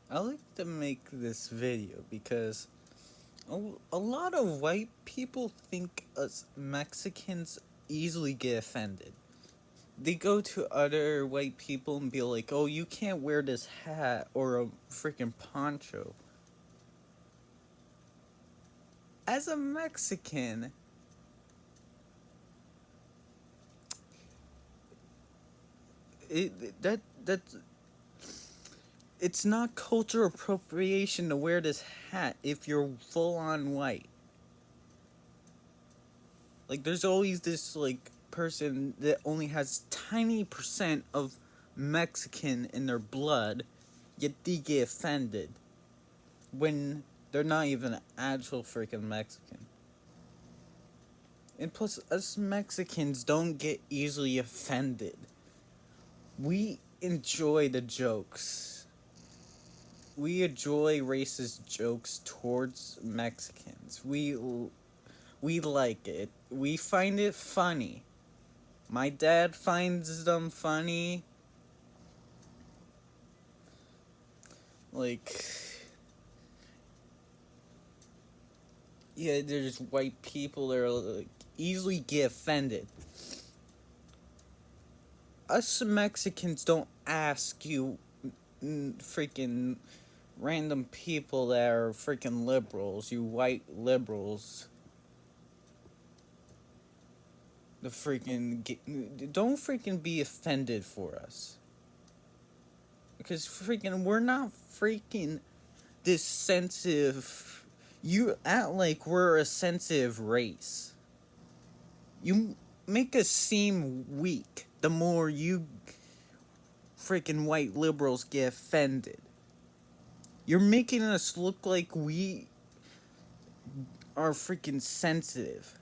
I like to make this video because a lot of white people think us Mexicans easily get offended. They go to other white people and be like, oh, you can't wear this hat or a freaking poncho. As a Mexican, that it's not cultural appropriation to wear this hat if you're full on white. Like, there's always this like person that only has tiny percent of Mexican in their blood, yet they get offended when they're not even an actual freaking Mexican. And plus, us Mexicans don't get easily offended. We enjoy the jokes. We enjoy racist jokes towards Mexicans. We like it. We find it funny. My dad finds them funny. Like, yeah, there's white people that are like easily get offended. Us Mexicans don't ask you freaking random people that are freaking liberals, you white liberals. Don't freaking be offended for us. Because freaking we're not freaking this sensitive. You act like we're a sensitive race. You make us seem weak the more you freaking white liberals get offended. You're making us look like we are freaking sensitive.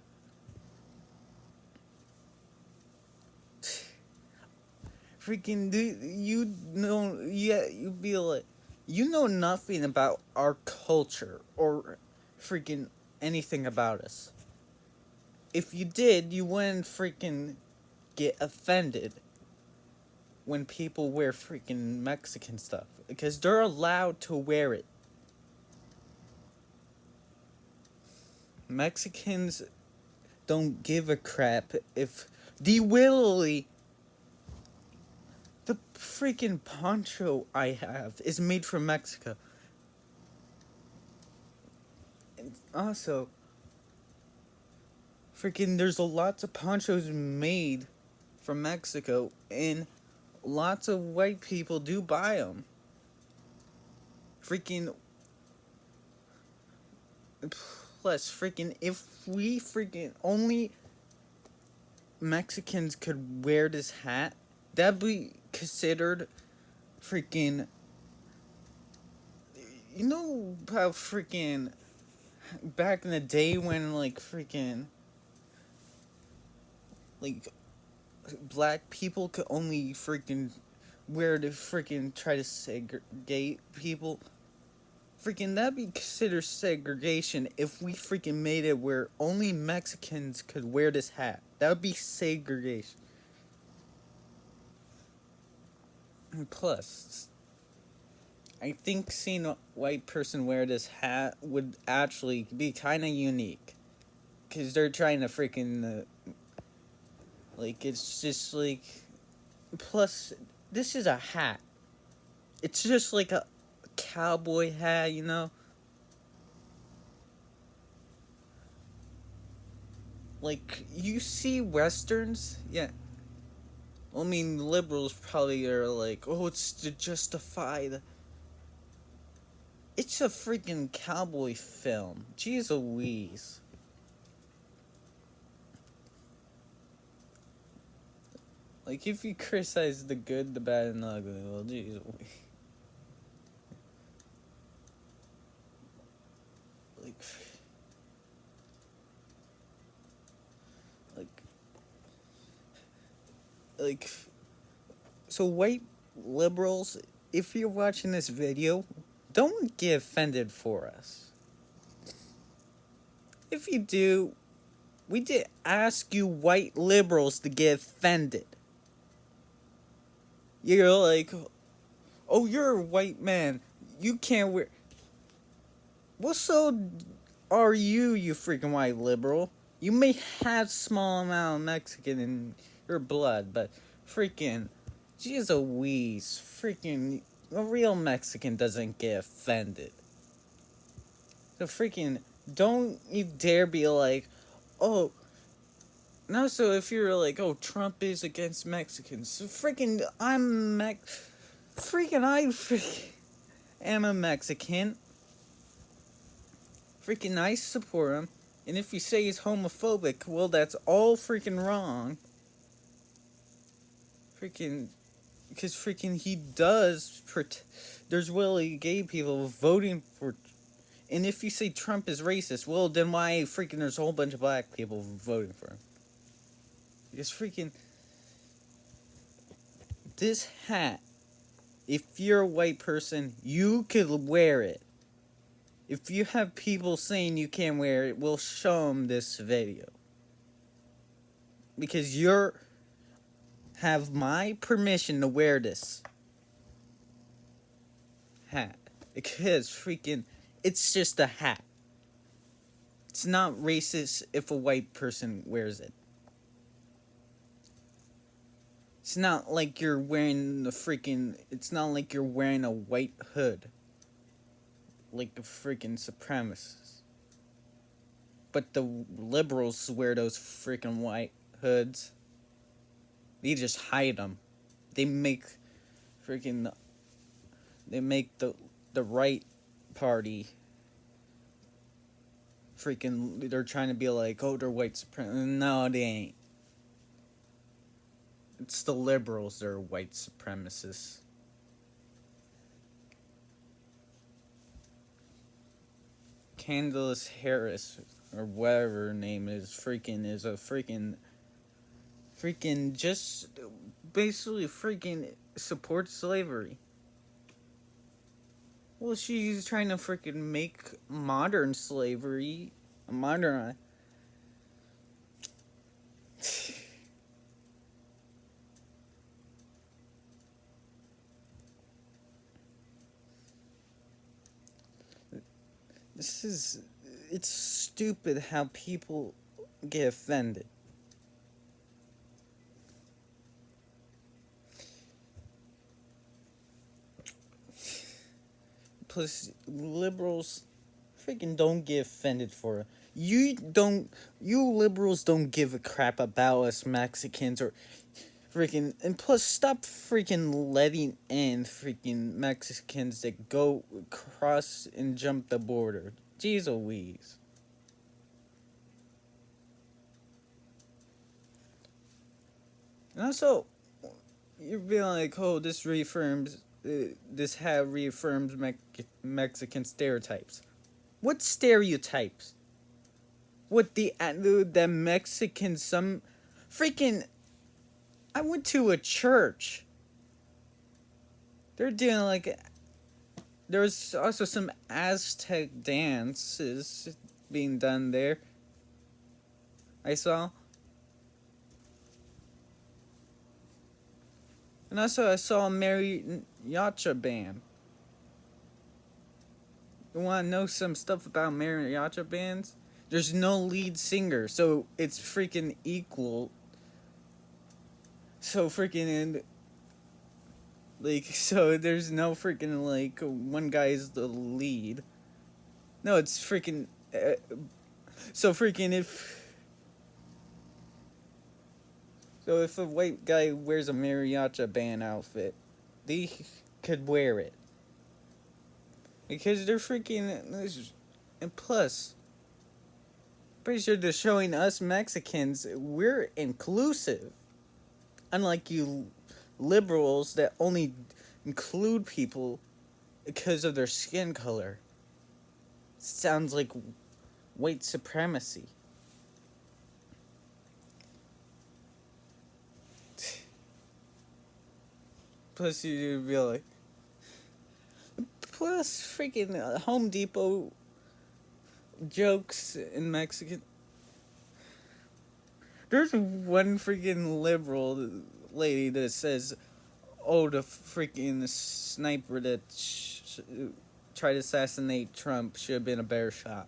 Freaking you know, yeah, you be like, you know nothing about our culture or freaking anything about us. If you did, you wouldn't freaking get offended when people wear freaking Mexican stuff because they're allowed to wear it. Mexicans don't give a crap if the willily the freaking poncho I have is made from Mexico. And also, freaking there's lots of ponchos made from Mexico and lots of white people do buy them. Freaking plus freaking if we freaking only Mexicans could wear this hat, that'd be considered freaking. You know how freaking back in the day when like freaking like black people could only freaking wear to freaking try to segregate people. Freaking that'd be considered segregation if we freaking made it where only Mexicans could wear this hat. That would be segregation. And plus, I think seeing a white person wear this hat would actually be kind of unique. Because they're trying to freaking, like, it's just like. Plus, this is a hat. It's just like a cowboy hat, you know? Like, you see westerns? Yeah. I mean, liberals probably are like, oh, it's to justify the. It's a freaking cowboy film. Jeez Louise. Like, if you criticize the good, the bad, and the ugly, well, jeez Louise. Like, like, like, so white liberals, if you're watching this video, don't get offended for us. If you do, we did ask you white liberals to get offended. You're like, oh, you're a white man. you can't wear. Well, so are you freaking white liberal? You may have small amount of Mexican in your blood, but freaking, geez Louise, freaking, a real Mexican doesn't get offended. So freaking, don't you dare be like, oh, no, so if you're like, oh, Trump is against Mexicans, so freaking, I am a Mexican. Freaking, I support him. And if you say he's homophobic, well, that's all freaking wrong. Freaking, because freaking he does, there's really gay people voting for, and if you say Trump is racist, well, then why freaking there's a whole bunch of black people voting for him? Because freaking, this hat, if you're a white person, you could wear it. If you have people saying you can't wear it, we'll show them this video. Because have my permission to wear this hat. Because freaking, it's just a hat. It's not racist if a white person wears it. It's not like you're wearing it's not like you're wearing a white hood. Like a freaking supremacist. But the liberals wear those freaking white hoods. They just hide them. They make the right party freaking, they're trying to be like, oh, they're white supremacists. No, they ain't. It's the liberals that are white supremacists. Candace Harris, or whatever her name is a freaking just basically freaking supports slavery. Well, she's trying to freaking make modern slavery modern. It's stupid how people get offended. Plus, liberals freaking don't get offended for it. You liberals don't give a crap about us Mexicans or freaking, and plus stop freaking letting in freaking Mexicans that go across and jump the border. Jeez Louise. And also, you're being like, oh, this hat reaffirms Mexican stereotypes. What stereotypes? What the Mexicans, some freaking, I went to a church. They're doing like, there's also some Aztec dances being done there. I saw. And also I saw a mariachi band. You want to know some stuff about mariachi bands? There's no lead singer, so it's freaking equal. So freaking, like, so there's no freaking, like, one guy's the lead. No, it's freaking, so freaking if a white guy wears a mariachi band outfit, they could wear it. Because they're freaking, and plus, pretty sure they're showing us Mexicans, we're inclusive. Unlike you liberals that only include people because of their skin color. Sounds like white supremacy. Plus, you'd be like, plus freaking Home Depot jokes in Mexican. There's one freaking liberal lady that says, oh, the freaking sniper that tried to assassinate Trump should have been a better shot.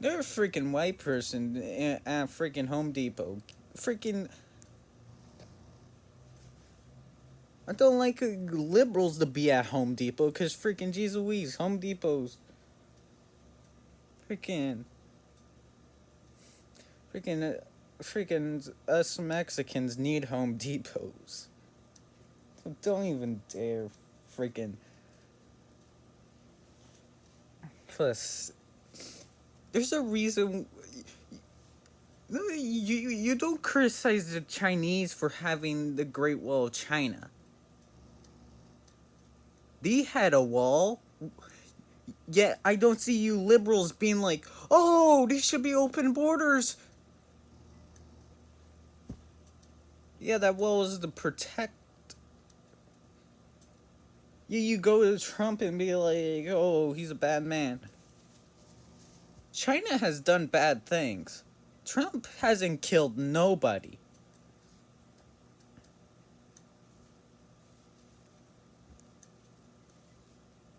They're a freaking white person at freaking Home Depot. Freaking. I don't like liberals to be at Home Depot because freaking Jesus Louise, Home Depot's. Freaking. Freaking us Mexicans need Home Depots. Don't even dare freaking. Plus, there's a reason. You don't criticize the Chinese for having the Great Wall of China. They had a wall. Yet I don't see you liberals being like, oh, these should be open borders. Yeah, that wall is to protect. You go to Trump and be like, oh, he's a bad man. China has done bad things. Trump hasn't killed nobody.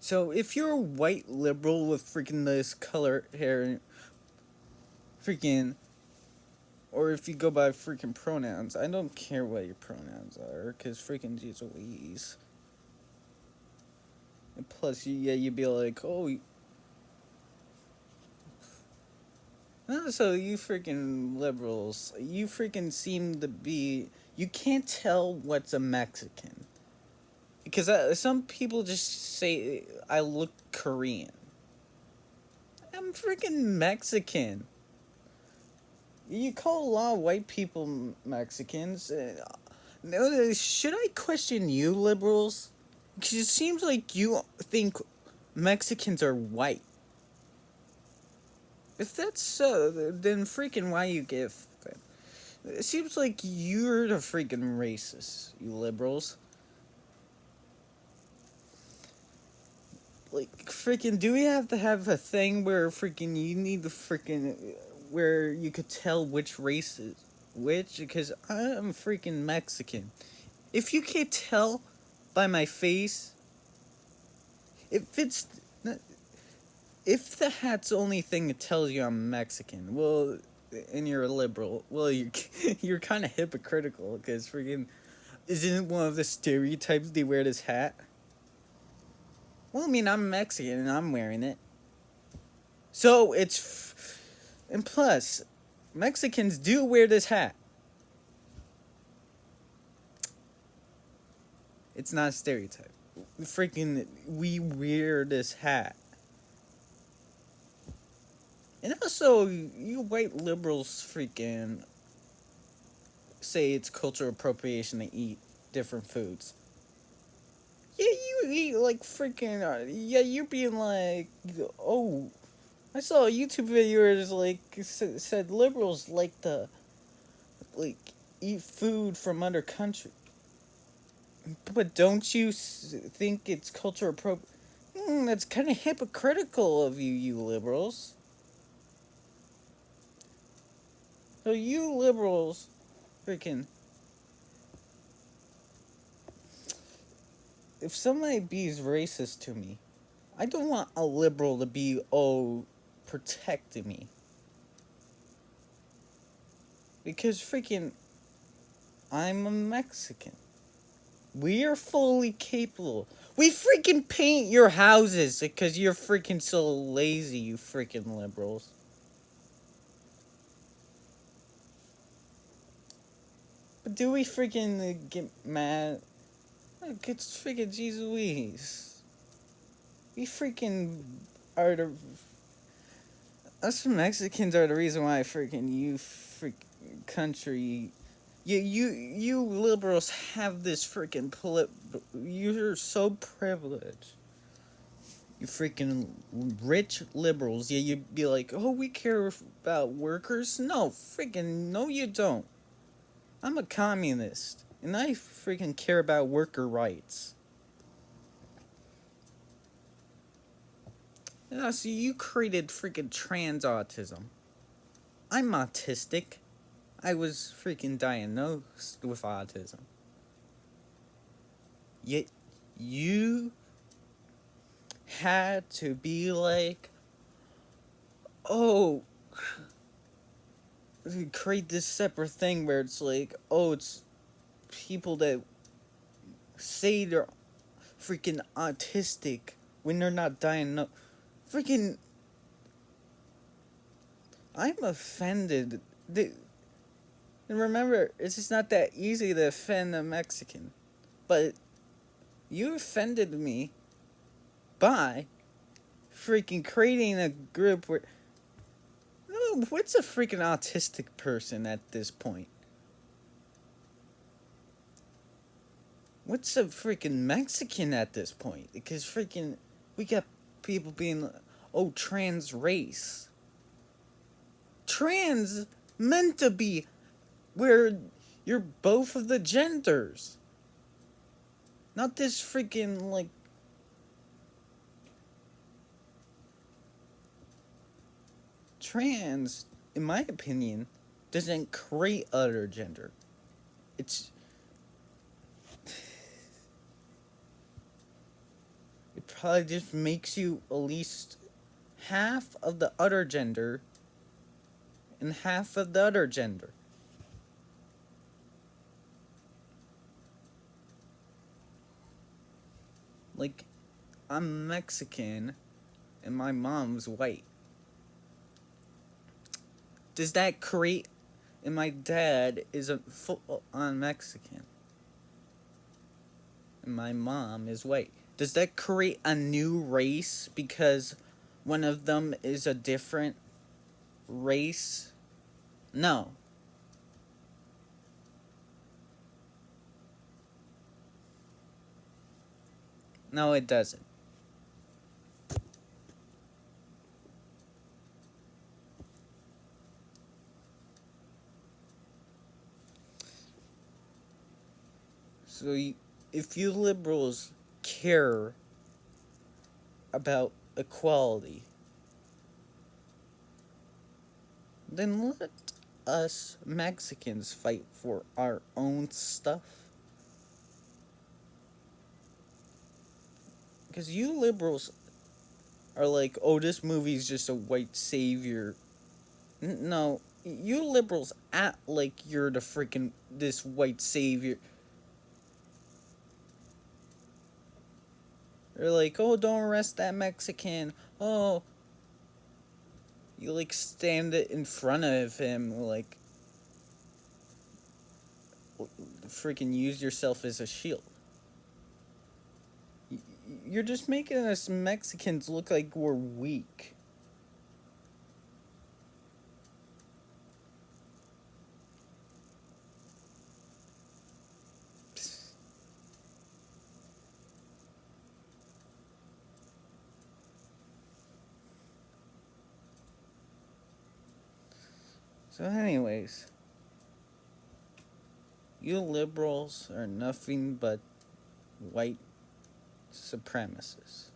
So if you're a white liberal with freaking this color hair, freaking, or if you go by freaking pronouns, I don't care what your pronouns are, because freaking geez Louise. And plus, you'd be like, oh, so you freaking liberals, you freaking seem to be, you can't tell what's a Mexican. Because some people just say I look Korean. I'm freaking Mexican. You call a lot of white people Mexicans. Should I question you, liberals? Because it seems like you think Mexicans are white. If that's so, then freaking why you give them? It seems like you're the freaking racist, you liberals. Like, freaking, do we have to have a thing where freaking you need the freaking, where you could tell which race is which? Because I'm freaking Mexican. If you can't tell by my face, if the hat's the only thing that tells you I'm Mexican, well, and you're a liberal, well, you're kind of hypocritical, because freaking, isn't it one of the stereotypes they wear this hat? Well, I mean, I'm Mexican and I'm wearing it. So and plus, Mexicans do wear this hat. It's not a stereotype. Freaking, we wear this hat. And also, you white liberals freaking say it's cultural appropriation to eat different foods. Yeah, you eat like freaking. Yeah, you're being like, oh, I saw a YouTube video where it's like said liberals like to like eat food from other country. But don't you think it's cultural appropriation? That's kind of hypocritical of you liberals. So you liberals, freaking. If somebody be's racist to me, I don't want a liberal to be, protecting me. Because freaking, I'm a Mexican. We are fully capable. We freaking paint your houses because you're freaking so lazy, you freaking liberals. But do we freaking get mad? Look, it's freaking Jesus Louise. We freaking are the... Us Mexicans are the reason why freaking you freaking country... You liberals have this freaking you're so privileged. You freaking rich liberals. Yeah, you'd be like, oh, we care about workers? No, freaking, no you don't. I'm a communist, and I freaking care about worker rights. Yeah, so you created freaking trans autism. I'm autistic. I was freaking diagnosed with autism. Yet, you had to be like, oh, create this separate thing where it's like, oh, it's people that say they're freaking autistic when they're not diagnosed. Freaking, I'm offended. Remember, it's just not that easy to offend a Mexican. But you offended me by freaking creating a group where. No, what's a freaking autistic person at this point? What's a freaking Mexican at this point? Because freaking, we got people being, oh, trans race. Trans meant to be where you're both of the genders. Not this freaking, like, trans, in my opinion, doesn't create other gender. It probably just makes you at least half of the other gender and half of the other gender. Like, I'm Mexican and my mom's white. Does that create... And my dad is a full-on Mexican. And my mom is white. Does that create a new race because one of them is a different race? No. No, it doesn't. So, if you liberals care about equality, then let us Mexicans fight for our own stuff. Because you liberals are like, oh, this movie's just a white savior. No, you liberals act like you're the freaking this white savior. They're like, oh, don't arrest that Mexican. Oh, you like stand in front of him, like, freaking use yourself as a shield. You're just making us Mexicans look like we're weak. So, anyways, you liberals are nothing but white supremacists.